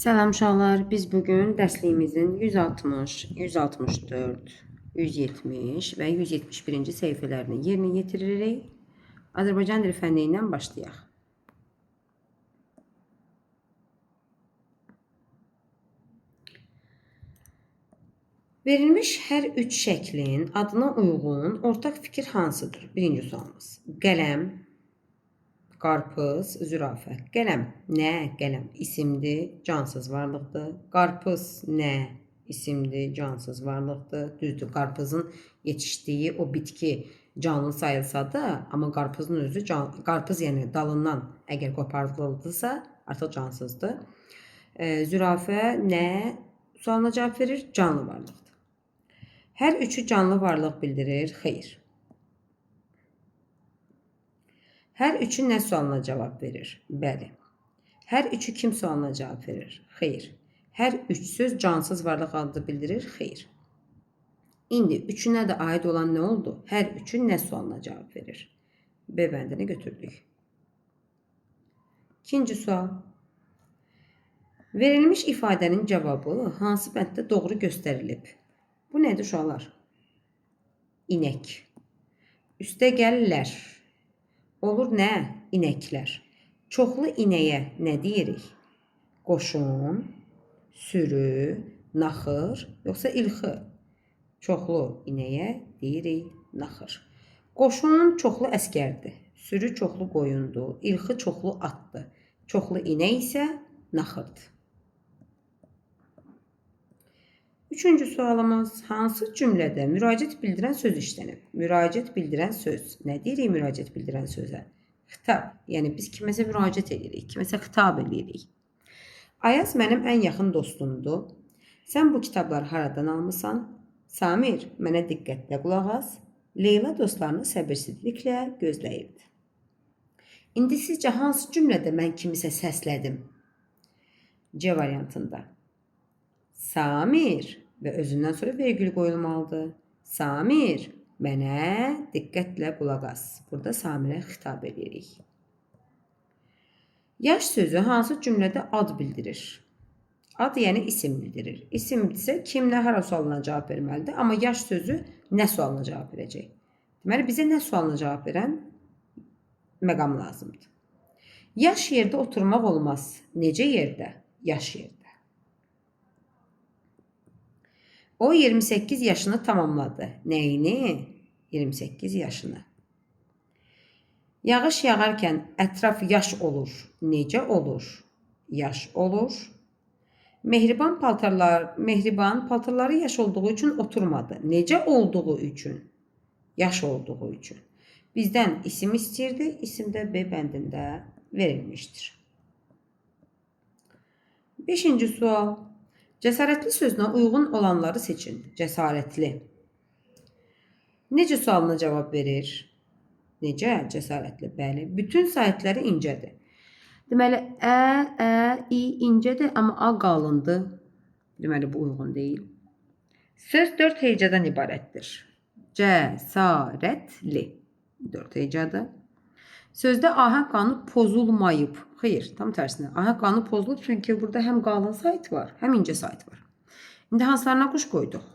Salam uşaqlar, biz bugün dərsliyimizin 160, 164, 170 və 171-ci səhifələrini yerinə yetiririk. Azərbaycan dili fənni ilə başlayaq. Verilmiş hər üç şəklin adına uyğun ortaq fikir hansıdır? Birinci sualımız. Qələm, qarpız, zürafə. Qələm nə? Qələm isimdir, cansız varlıqdır. Qarpız nə? İsimdir, cansız varlıqdır. Düzdür, qarpızın yetişdiyi o bitki canlı sayılsa da, amma qarpızın özü, qarpız yəni dalından əgər qopardılırsa, artıq cansızdır. Zürafə nə? Sualına cavab verir, canlı varlıqdır. Hər üçü canlı varlıq bildirir, xeyr. Hər üçü nə sualına cavab verir? Bəli. Hər üçü kim sualına cavab verir? Xeyr. Hər üç söz cansız varlıq adı bildirir? Xeyr. İndi üçünə də aid olan nə oldu? Hər üçü nə sualına cavab verir? B bəndini götürdük. İkinci sual. Verilmiş ifadənin cavabı hansı bənddə doğru göstərilib? Bu nədir uşaqlar? İnək. Üstə gəlirlər. Olur nə? İnəklər. Çoxlu inəyə nə deyirik? Qoşun, sürü, naxır, yoxsa ilxi? Çoxlu inəyə deyirik naxır. Qoşun çoxlu əskərdir. Sürü çoxlu qoyundur. İlxi çoxlu atdır. Çoxlu inək isə naxırdır. Üçüncü sualımız, hansı cümlədə müraciət bildirən söz işlənib? Müraciət bildirən söz. Nə deyirik müraciət bildirən sözə? Xitab. Yəni biz kiməsə müraciət edirik, kiməsə xitab edirik. Ayaz mənim ən yaxın dostumdur. Sən bu kitabları haradan almısan? Samir, mənə diqqətlə qulaq as. Leyla dostlarını səbirsizliklə gözləyirdi. İndi sizcə hansı cümlədə mən kimisə səslədim? C variantında. Samir və özündən sonra vergül qoyulmalıdır. Samir, mənə diqqətlə qulaq as. Burada Samirə xitab edirik. Yaş sözü hansı cümlədə ad bildirir? Ad yəni isim bildirir. İsimdirsə kimlə hara sualına cavab verməlidir. Amma yaş sözü nə sualına cavab verəcək? Deməli, bizə nə sualına cavab verən məqam lazımdır. Yaş yerdə oturmaq olmaz. Necə yerdə? Yaş yerdə. O 28 yaşını tamamladı. Nəyini? 28 yaşını. Yağış yağarkən ətraf yaş olur. Necə olur? Yaş olur. Mehriban paltarları yaş olduğu üçün oturmadı. Necə olduğu üçün? Yaş olduğu üçün. Bizdən isim istəyirdi. İsim də B bəndində verilmişdir. 5-ci sual. Cəsarətli sözünə uyğun olanları seçin. Cəsarətli. Necə sualına cavab verir? Necə? Cəsarətli. Bəli. Bütün sahitləri incədir. Deməli, i incədir, amma a qalındır. Deməli, bu uyğun deyil. Söz 4 hecadan ibarətdir. Cəsarətli. 4 hecadır. Sözdə ahəng qanunu pozulmayıb. Xeyr, tam tərsinə. Ahəng qanunu pozulub çünki burada həm qalın sayt var, həm incə sayt var. İndi hansılarına quş qoyduq?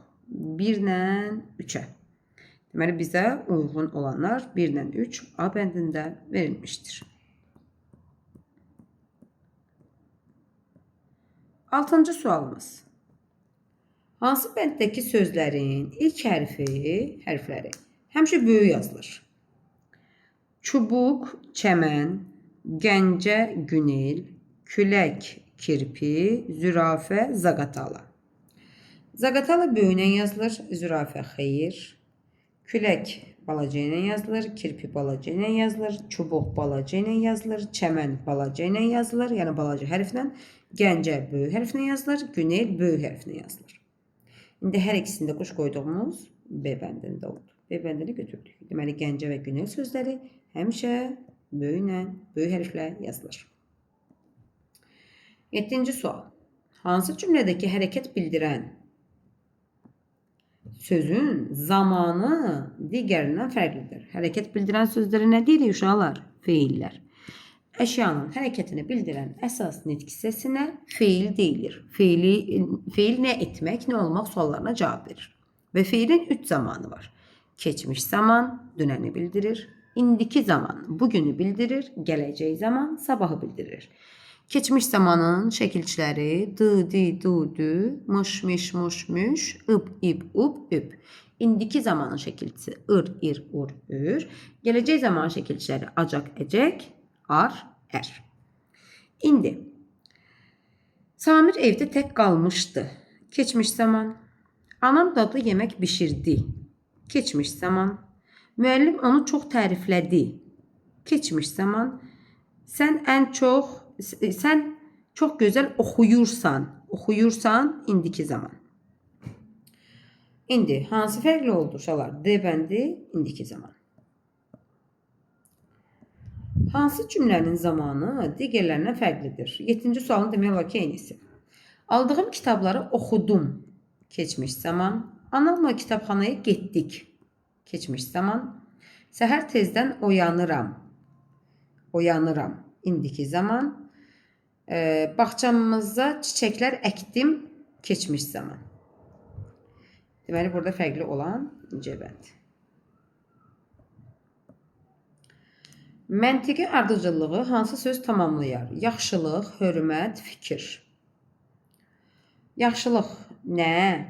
1-lə 3-ə. Deməli, bizə uyğun olanlar 1-lə 3 A bəndində verilmişdir. 6-cı sualımız. Hansı bənddəki sözlərin ilk hərfləri həmişə böyük yazılır? Çubuq, çəmən, gəncə, günel, külək, kirpi, zürafə, zaqatala. Zaqatala böyüklə yazılır, zürafə xeyir, külək balaca ilə yazılır, kirpi balaca ilə yazılır, çubuq balaca ilə yazılır, çəmən balaca ilə yazılır, yəni balaca hərflə, gəncə böyük hərflə yazılır, günel böyük hərflə yazılır. İndi hər ikisində quş qoyduğumuz B bəndində oldu. B bəndini götürdük. Deməli, gəncə və günel sözləri həmişə böyük hərflə yazılır. 7-ci sual. Hansı cümlədəki hərəkət bildirən sözün zamanı digərindən fərqlidir? Hərəkət bildirən sözləri nə deyirik uşaqlar? Feillər. Əşyanın hərəkətini bildirən əsas nitq hissəsinə feil deyilir. Feil nə etmək, nə olmaq suallarına cavab verir. Və feilin 3 zamanı var. Keçmiş zaman dünəni bildirir, indiki zaman bugünü bildirir, gələcək zaman sabahı bildirir. Keçmiş zamanın şəkilçiləri dı, di, du, dü, mış, miş, muş, müş, ıb, ib, ub, üb. İndiki zamanın şəkilçisi ır, ir, ur, ür. Gələcək zamanın şəkilçiləri acaq, əcək, ar, ər. İndi Samir evdə tək qalmışdı. Keçmiş zaman. Anam dadlı yemək bişirdi. Keçmiş zaman. Müəllim onu çox təriflədi. Keçmiş zaman. Sən çox gözəl oxuyursan. Oxuyursan, indiki zaman. İndi hansı fərqli oldu uşaqlar? D bəndi, indiki zaman. Hansı cümlənin zamanı digərlərindən fərqlidir? 7-ci sualın demək olar ki, eynisi. Aldığım kitabları oxudum. Keçmiş zaman. Anamla kitabxanaya getdik. Keçmiş zaman. Səhər tezdən oyanıram. Oyanıram. İndiki zaman. Bağçamızda çiçəklər əkdim. Keçmiş zaman. Deməli, burada fərqli olan C bənd. Məntiqi ardıcıllığı hansı söz tamamlayar? Yaxşılıq, hörmət, fikir. Yaxşılıq nə?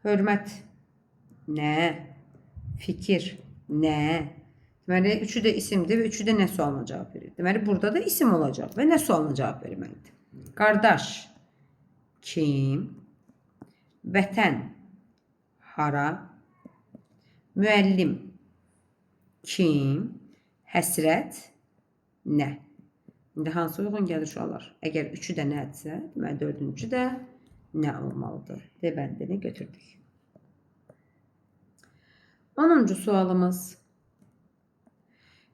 Hörmət nə? Fikir nə? Deməli, üçü də isimdir və üçü də nə sualına cavab verir. Deməli, burada da isim olacaq və nə sualına cavab verməlidir. Qardaş kim? Vətən hara? Müəllim kim? Həsrət nə? İndi hansı uyğun gəlir uşaqlar? Əgər üçü də nədirsə, deməli dördüncü də nə olmalıdır? D bəndini götürdük. 10-cu sualımız.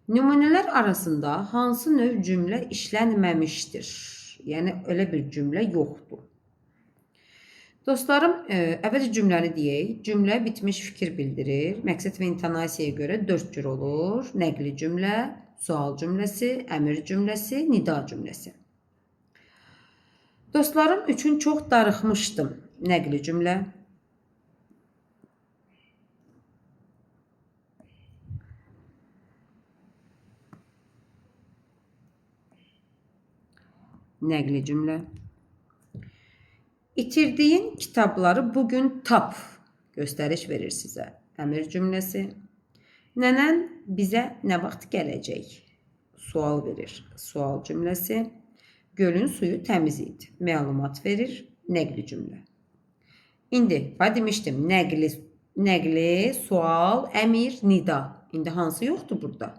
Nümunələr arasında hansı növ cümlə işlənməmişdir? Yəni, elə bir cümlə yoxdur. Dostlarım, əvvəlcə cümləni deyək. Cümlə bitmiş fikir bildirir. Məqsəd və intonasiyaya görə 4 cür olur. Nəqli cümlə, sual cümləsi, əmr cümləsi, nida cümləsi. Dostlarım üçün çox darıxmışdım. Nəqli cümlə. Nəqli cümlə. İtirdiyin kitabları bugün tap. Göstəriş verir sizə. Əmr cümləsi. Nənən bizə nə vaxt gələcək? Sual verir. Sual cümləsi. Gölün suyu təmiz idi. Məlumat verir. Nəqli cümlə. İndi demişdim. Nəqli, sual, əmr, nida. İndi hansı yoxdur burada?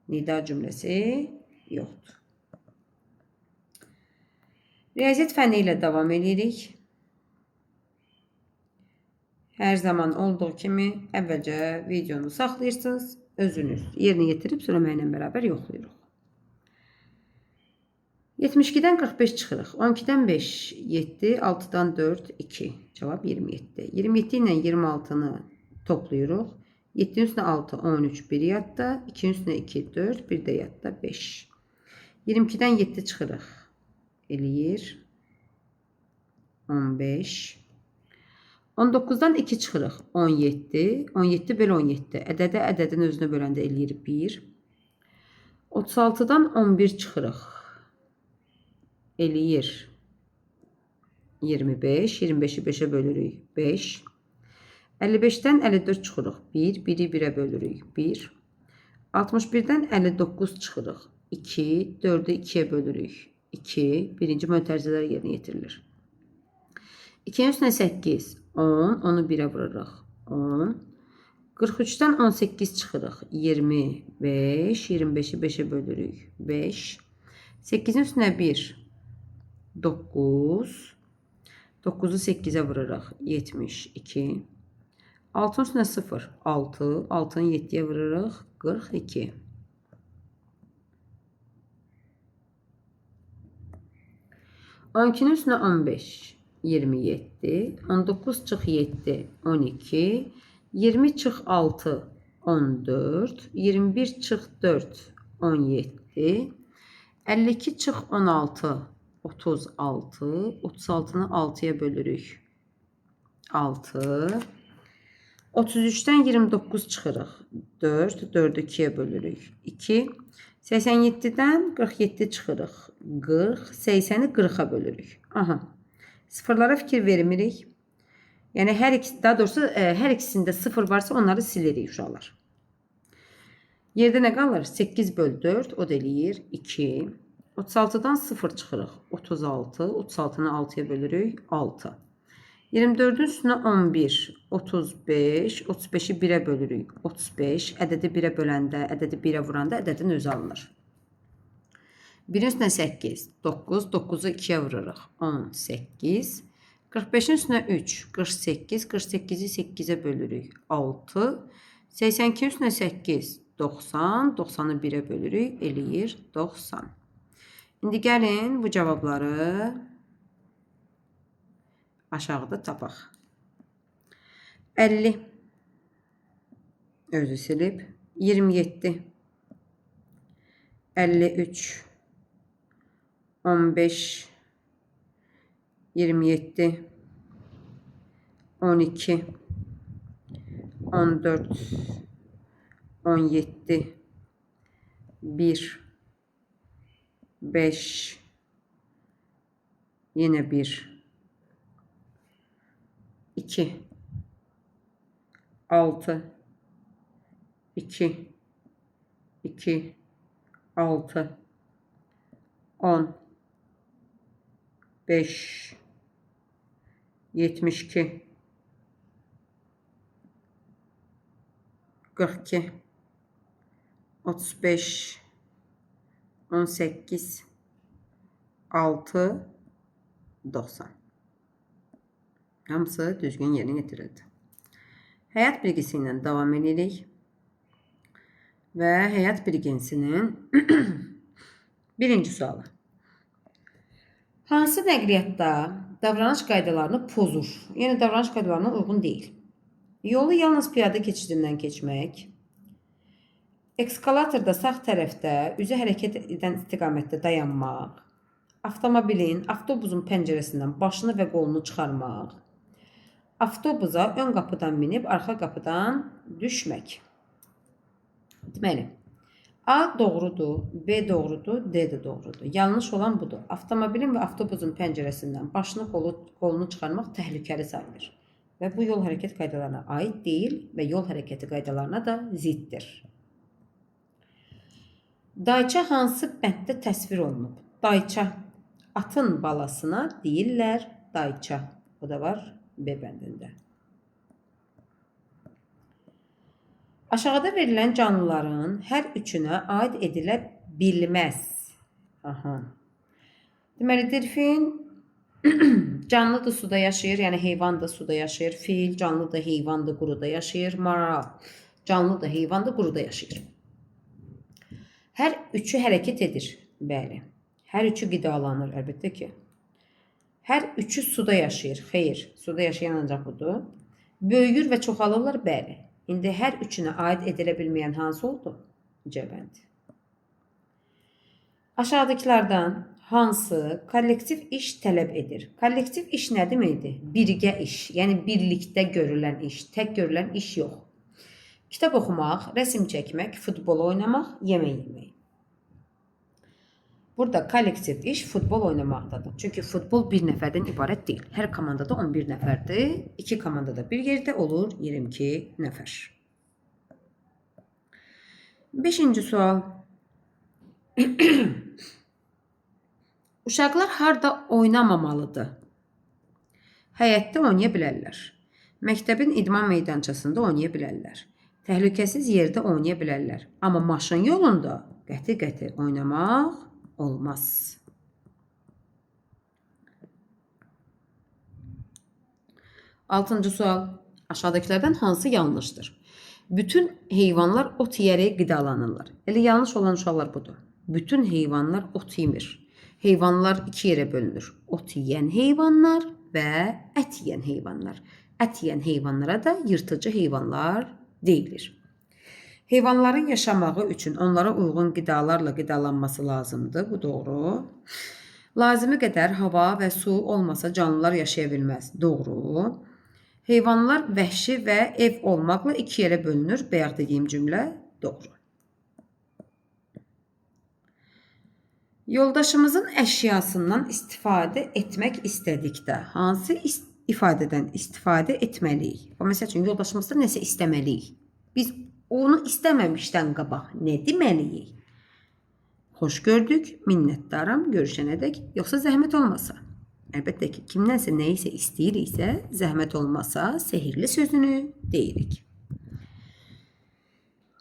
Nida cümləsi yoxdur. Riyaziyyat fənni ilə davam edirik. Hər zaman olduğu kimi əvvəlcə videonu saxlayırsınız, özünüz yerinə yetirib sonra mənimlə bərabər yoxlayırıq. 72-dən 45 çıxırıq. 12-dən 5, 7, 6-dan 4, 2. Cavab 27. 27 ilə 26-nı toplayırıq. 7-nin üstünə 6, 13, 1 yadda. 2-nin üstünə 2, 4, 1 də yadda 5. 22-dən 7 çıxırıq. Eləyir 15. 19-dan 2 çıxırıq. 17. 17 böl 17. Ədədin özünə böləndə eləyir 1. 36-dan 11 çıxırıq. Eləyir 25. 25-i 5-ə bölürük 5. 55-dən 54 çıxırıq. 1. 1-i 1-ə bölürük 1. 61-dən 59 çıxırıq. 2. 4-ü 2-yə bölürük 2. Birinci mötərizələr yerinə yetirilir. 2-nin üstünə 8. 10. Onu 1-ə vururıq. 10. 43-dən 18 çıxırıq. 25. 25-i 5-ə bölürük. 5. 8-in üstünə 1. 9. 9-u 8-ə vururıq. 72. 6-ın üstünə 0. 6. 6-nı 7-yə vururıq. 42. 12-nin üstünə 15. 27. 19 çıx 7. 12. 20 çıx 6. 14. 21 çıx 4. 17. 52 çıx 16. 36. 36-nı 6-ya bölürük. 6. 33-dən 29 çıxırıq. 4. 4-ü 2-yə bölürük. 2. 87-dən 47 çıxırıq. 40. 80-i 40-a bölürük. Aha. Sıfırlara fikir vermirik. Yəni daha doğrusu hər ikisində sıfır varsa onları silirik uşaqlar. Yerdə nə qalır? 8 böl 4 o da eləyir 2. 36-dan 0 çıxırıq. 36. 36-nı 6-ya bölürük. 6. 24-ün üstünə 11. 35. 35-i 1-ə bölürük. 35. Ədədi 1-ə böləndə, ədədi 1-ə vuranda ədədin özü alınır. 1-in üstünə 8. 9. 9-u 2-yə vururuq. 18. 45-in üstünə 3. 48. 48-i 8-ə bölürük. 6. 82-in üstünə 8. 90. 90-ı 1-ə bölürük. Eləyir 90. İndi gəlin bu cavabları aşağıda tapaq. 50. Özü silib. 27. 53. 15. 27. 12. 14. 17. 1. 5. Yine 1. 2. 6. 2. 2. 6. 10. 5. 72. 42. 35. 18. 6. 90. Hamısı düzgün yerinə yetirildi. Həyat bilgisi ilə davam edirik. Və həyat bilgisinin birinci sualı. Hansı nəqliyyatda davranış qaydalarını pozur? Yəni davranış qaydalarına uyğun deyil. Yolu yalnız piyada keçidindən keçmək. Eskalatorda sağ tərəfdə üzə hərəkət edən istiqamətdə dayanmaq. Avtomobilin, avtobusun pəncərəsindən başını və qolunu çıxarmaq. Avtobusa ön qapıdan minib, arxa qapıdan düşmək. Deməli, A doğrudur, B doğrudur, D də doğrudur. Yanlış olan budur. Avtomobilin və avtobusun pəncərəsindən başını, qolunu çıxarmaq təhlükəli sayılır. Və bu yol hərəkət qaydalarına aid deyil və yol hərəkəti qaydalarına da ziddir. Dayça hansı bənddə təsvir olunub? Dayça. Atın balasına deyirlər dayça. O da var B bəndində. Aşağıda verilən canlıların hər üçünə aid edilə bilməz. Deməli, delfin canlıdır, suda yaşayır, yəni heyvan da suda yaşayır. Fil canlıdır, heyvan da quruda yaşayır. Maral canlıdır, heyvan da quruda yaşayır. Hər üçü hərəkət edir. Bəli. Hər üçü qidalanır, əlbəttə ki. Hər üçü suda yaşayır. Xeyr, suda yaşayan ancaq budur. Böyüyür və çoxalırlar, bəli. İndi hər üçünə aid edilə bilməyən hansı oldu? C bəndi. Aşağıdakilərdən hansı kollektiv iş tələb edir? Kollektiv iş nə deməkdir? Birgə iş, yəni birlikdə görülən iş, tək görülən iş yox. Kitab oxumaq, rəsm çəkmək, futbol oynamaq, yemək yemək. Burada kollektiv iş futbol oynamaqdadır. Çünki futbol bir nəfərdən ibarət deyil. Hər komandada 11 nəfərdir. 2 komandada bir yerdə olur 22 nəfər. 5-ci sual. Uşaqlar harda oynamamalıdır? Həyətdə oynaya bilərlər. Məktəbin idman meydançasında oynaya bilərlər. Təhlükəsiz yerdə oynaya bilərlər. Amma maşın yolunda qəti oynamaq olmaz. 6-cı sual. Aşağıdakilərdən hansı yanlışdır? Bütün heyvanlar ot yiyərək qidalanırlar. Elə yanlış olan uşaqlar budur. Bütün heyvanlar ot yemir. Heyvanlar iki yerə bölünür. Ot yiyən heyvanlar və ət yiyən heyvanlar. Ət yiyən heyvanlara da yırtıcı heyvanlar deyilir. Heyvanların yaşamağı üçün onlara uyğun qidalarla qidalanması lazımdır. Bu doğru. Lazımi qədər hava və su olmasa canlılar yaşaya bilməz. Doğru. Heyvanlar vəhşi və ev olmaqla iki yerə bölünür. Bayaq dediyim cümlə doğru. Yoldaşımızın əşyasından istifadə etmək istədikdə hansı ifadədən istifadə etməliyik? Məsəl üçün, yoldaşımızdan nəsə istəməliyik. Biz onu istəməmişdən qabaq nə deməliyik? Xoş gördük, minnətdaram, görüşənədək, yoxsa zəhmət olmasa. Əlbəttə ki, kimdənsə nə isə istəyiriksə, zəhmət olmasa, sehirli sözünü deyirik.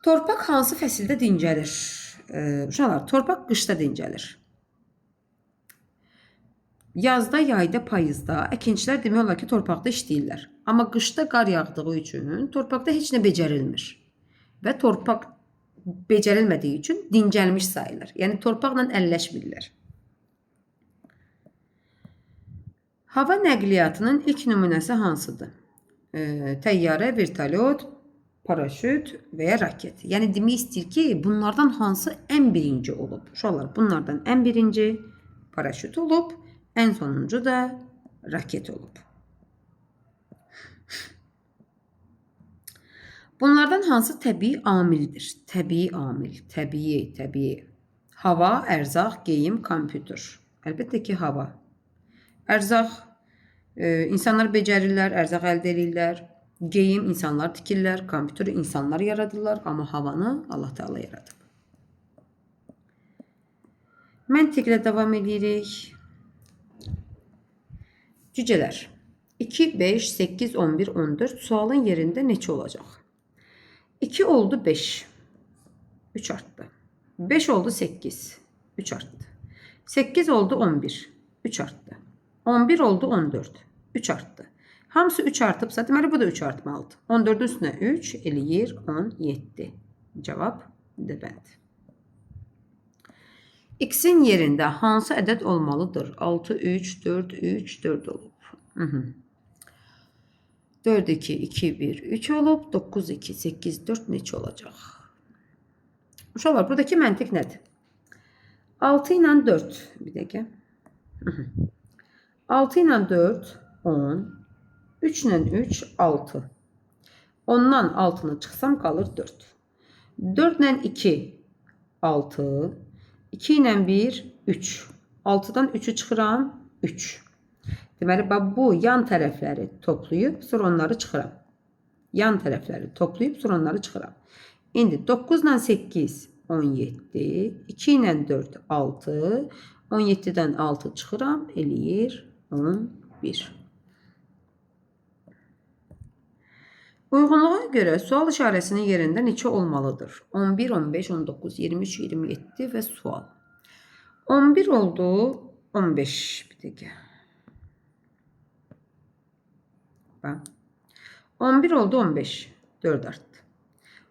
Torpaq hansı fəsildə dincəlir? Uşaqlar, torpaq qışda dincəlir. Yazda, yayda, payızda əkinçilər demək olar ki, torpaqda işləyirlər. Amma qışda qar yağdığı üçün torpaqda heç nə becərilmir. Və torpaq becərilmədiyi üçün dincəlmiş sayılır. Yəni, torpaqla əlləşmirlər. Hava nəqliyyatının ilk nümunəsi hansıdır? Təyyarə, vertolyot, paraşüt və ya raket. Yəni, demək istəyir ki, bunlardan hansı ən birinci olub? Uşaqlar, bunlardan ən birinci paraşüt olub, ən sonuncu da raket olub. Bunlardan hansı təbii amildir? Təbii amil, təbii. Hava, ərzaq, geyim, kompüter. Əlbəttə ki, hava. Ərzaq, insanlar becərirlər, ərzaq əldə edirlər. Geyim, insanlar tikirlər, kompüteri insanlar yaradırlar, amma havanı Allah Teala yaradıb. Məntiqlə davam edirik. Cücələr. 2, 5, 8, 11, 14 sualın yerində neçə olacaq? 2 oldu 5. 3 arttı. 5 oldu 8. 3 arttı. 8 oldu 11. 3 arttı. 11 oldu 14. 3 arttı. Hamısı 3 artıbsa, deməli bu da 3 artmalıdır. 14-ün üstünə 3 eləyir 17. Cavab D bənd. X-in yerində hansı ədəd olmalıdır? 6, 3, 4, 3, 4 olub. 4, 2, 2, 1, 3 olub. 9, 2, 8, 4 neçə olacaq? Uşaqlar, buradakı məntiq nədir? 6 ilə 4. Bir dəqiqə. 6 ilə 4, 10. 3 ilə 3, 6. 10-dan 6-nı çıxsam qalır 4. 4 ilə 2, 6. 2 ilə 1, 3. 6-dan 3-ü çıxıram, 3. Deməli, bu yan tərəfləri toplayıb, sonra onları çıxıram. Yan tərəfləri toplayıb, sonra onları çıxıram. İndi 9 ilə 8, 17. 2 ilə 4, 6. 17-dən 6 çıxıram, eləyir 11. Uyğunluğa görə sual işarəsinin yerində neçə olmalıdır? 11, 15, 19, 23, 27 və sual. 11 oldu, 15. Bir dəqiqə. 11 oldu 15. 4 arttı.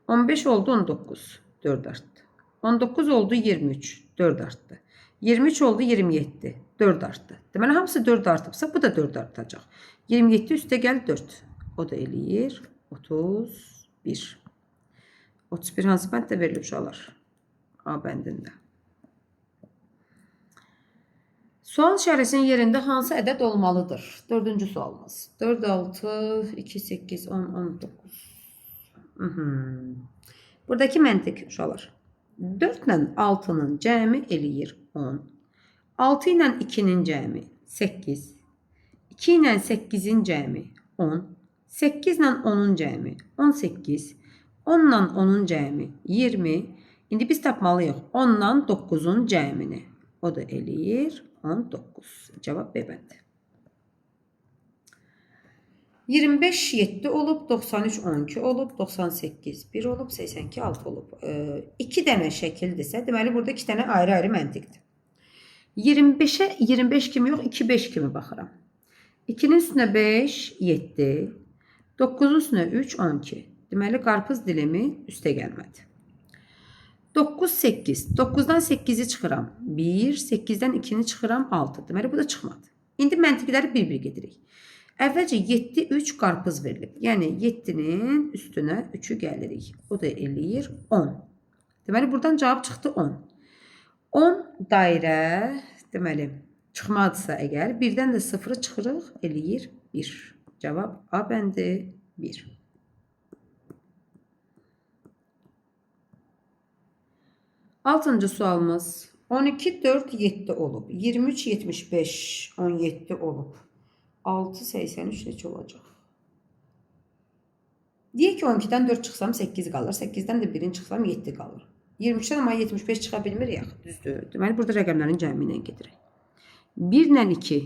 15 oldu 19. 4 arttı. 19 oldu 23. 4 arttı. 23 oldu 27. 4 arttı. Deməli, hamısı 4 artıbsa, bu da 4 artacaq. 27 üstə gəl 4. O da eləyir 31. 31 hansı bənddə verilib uşaqlar? A bəndində. Sual işarəsinin yerində hansı ədəd olmalıdır? 4-cü sualımız. 4, 6, 2, 8, 10, 19. Buradakı məntiq uşaqlar. 4 ilə 6-nın cəmi eləyir 10. 6 ilə 2-nin cəmi 8. 2 ilə 8-in cəmi 10. 8 ilə 10-un cəmi 18. 10 ilə 10-un cəmi 20. İndi biz tapmalıyıq 10 ilə 9-un cəmini. O da eləyir 19. Cavab B bəndi. 25 7 olub, 93 12 olub, 98 1 olub, 82 6 olub. 2 dənə şəkildirsə, deməli burada 2 dənə ayrı-ayrı məntiqdir. 25-ə 25 kimi yox, 2 5 kimi baxıram. 2-nin üstünə 5 7, 9-un üstünə 3 12. Deməli qarpız dilimi üstə gəlmədi. 9 8. 9-dan 8-i çıxıram. 1, 8-dən 2-ni çıxıram 6. Deməli bu da çıxmadı. İndi məntiqləri bir-bir gedirik. Əvvəlcə 7, 3 qarpız verilib. Yəni 7-nin üstünə 3-ü gəlirik. O da eləyir 10. Deməli, buradan cavab çıxdı 10. 10 dairə, deməli, çıxmadırsa əgər, birdən də 0-ı çıxırıq, eləyir 1. Cavab A bəndi 1. 6-cı sualımız. 12, 4, 7 olub. 23, 75, 17 olub. 6, 83 neçə olacaq? Deyək ki, 12-dən 4 çıxsam 8 qalır. 8-dən də 1-in çıxsam 7 qalır. 23-dən amma 75 çıxa bilmir ya, düzdür. Deməli, burada rəqəmlərin cəmi ilə gedirək. 1 ilə 2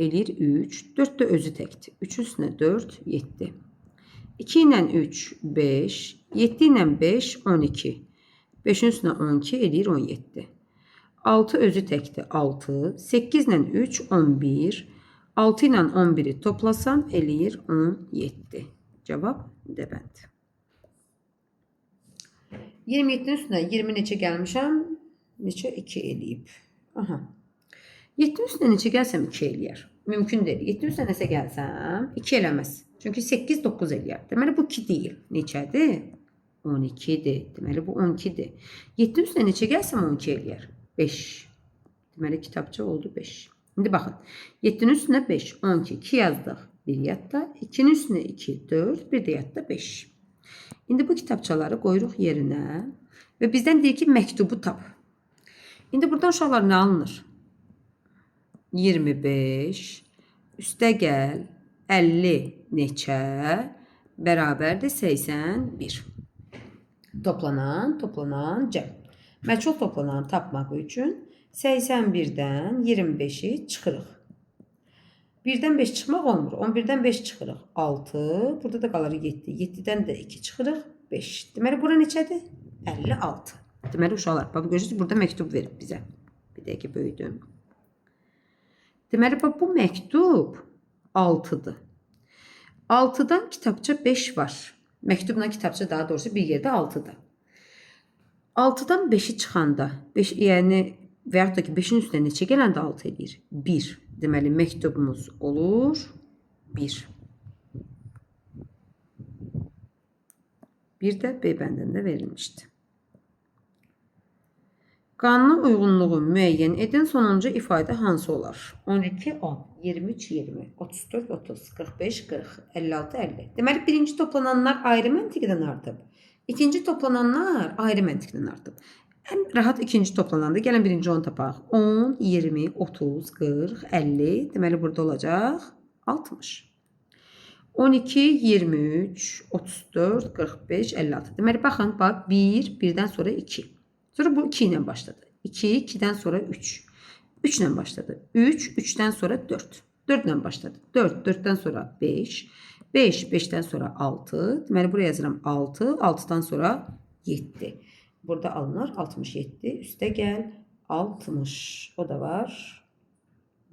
eləyir 3. 4 də özü təkdir. 3 üstünə 4, 7. 2 ilə 3, 5. 7 ilə 5, 12. 5-in üstünə 12 eləyir 17. 6 özü təkdir 6. 8 ilə 3, 11. 6 ilə 11-i toplasam eləyir 17. Cavab D bəndi. 27-nin üstünə 20 neçə gəlmişəm? Neçə? 2 eləyib. Aha. 7-nin üstünə neçə gəlsəm 2 eləyər. Mümkün deyil. 7-nin üstünə nəsə gəlsəm 2 eləməz. Çünki 8, 9 eləyər. Deməli, bu 2 deyil. Neçədir? 12-dir. Deməli, bu 12-dir. 7-nin üstünə neçə gəlsəm 12 eləyər. 5. Deməli, kitabça oldu 5. İndi baxın. 7-nin üstünə 5, 12, 2 yazdıq. 1 yadda. 2-nin üstünə 2, 4, 1 də yadda 5. İndi bu kitabçaları qoyuruq yerinə və bizdən deyir ki, məktubu tap. İndi buradan uşaqlar nə alınır? 25, üstə gəl, 50 neçə, bərabərdir 81. Toplanan cəm. Məchul toplananı tapmaq üçün 81-dən 25-i çıxırıq. 1-dən 5 çıxmaq olmur. 11-dən 5 çıxırıq. 6. Burada da qalır 7. 7-dən də 2 çıxırıq. 5. Deməli, bura neçədir? 56. Deməli, uşaqlar, bax, görürsünüz, burada məktub verib bizə. Bir dəqiqə böyüdüm. Deməli, bax, bu məktub 6-dır. 6-dan kitabça 5 var. Məktubla kitabça daha doğrusu bir yerdə 6-dır. 6-dan 5-i çıxanda, yəni və yaxud da ki, 5-in üstünə neçə gələndə 6 edir? 1. Deməli, məktubumuz olur 1. Bir də B bəndində verilmişdir. Qanuna uyğunluğu müəyyən edən sonuncu ifadə hansı olar? 12, 10, 23, 20, 34, 30, 45, 40, 56, 50. Deməli, birinci toplananlar ayrı məntiqdən artıb. İkinci toplananlar ayrı məntiqdən artıb. Ən rahat ikinci toplananda gəlin birinci 10 tapaq. 10, 20, 30, 40, 50. Deməli, burada olacaq 60. 12, 23, 34, 45, 56. Deməli, baxın, bax, 1, 1-dən sonra 2. Sonra bu 2 ilə başladı. 2, 2-dən sonra 3. 3 ilə başladı. 3, 3-dən sonra 4. 4 ilə başladı. 4, 4-dən sonra 5. 5, 5-dən sonra 6. Deməli, buraya yazıram 6, 6-dan sonra 7. Burada alınır 67. Üstə gəl 60. O da var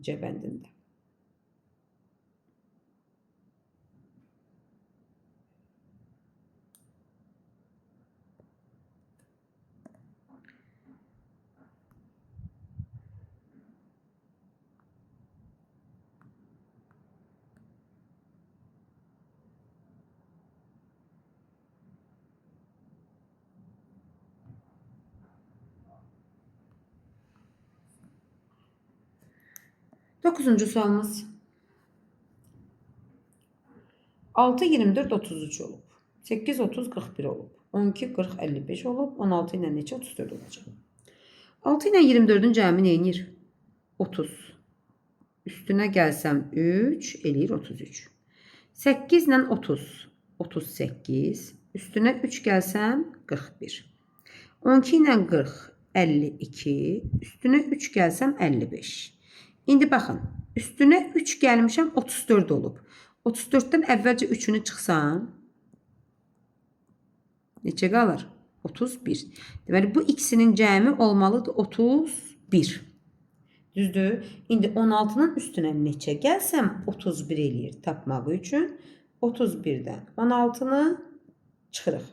C bəndində. Dokuzuncu sualımız. 6, 24, 33 olub. 8, 30, 41 olub. 12, 40, 55 olub. 16 ilə neçə? 34 olacaq. 6 ilə 24-ün cəmi neyinir? 30. Üstünə gəlsəm 3, eləyir 33. 8 ilə 30, 38. Üstünə 3 gəlsəm 41. 12 ilə 40, 52. Üstünə 3 gəlsəm 55. İndi baxın, üstünə 3 gəlmişəm 34 olub. 34-dən əvvəlcə 3-ünü çıxsam, neçə qalır? 31. Deməli, bu ikisinin cəmi olmalıdır 31. Düzdür? İndi 16-nın üstünə neçə gəlsəm 31 eləyir tapmaq üçün. 31-dən 16-nı çıxırıq.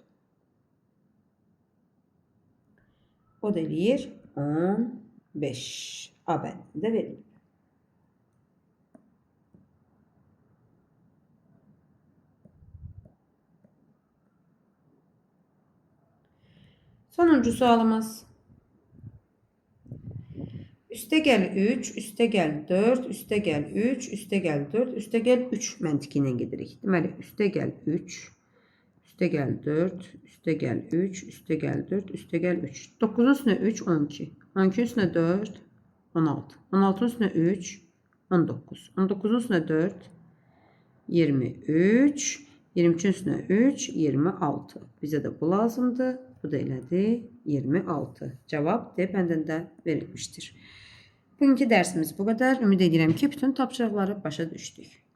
O da eləyir 15. A bəndində verilir. Sonuncu sualımız. Üstəgəl 3, üstəgəl 4, üstəgəl 3, üstəgəl 4, üstəgəl 3 məntiqi ilə gedirik. Deməli, üstəgəl 3, üstəgəl 4, üstəgəl 3, üstəgəl 4, üstəgəl 3. 9-un üstünə 3, 12. 12-in üstünə 4, 16. 16-nın üstünə 3, 19. 19-un üstünə 4, 23. 23-ün üstünə 3, 26. Bizə də bu lazımdır. Bu da elədi 26. Cavab D bəndində verilmişdir. Bugünkü dərsimiz bu qədər. Ümid edirəm ki, bütün tapşırıqları başa düşdük.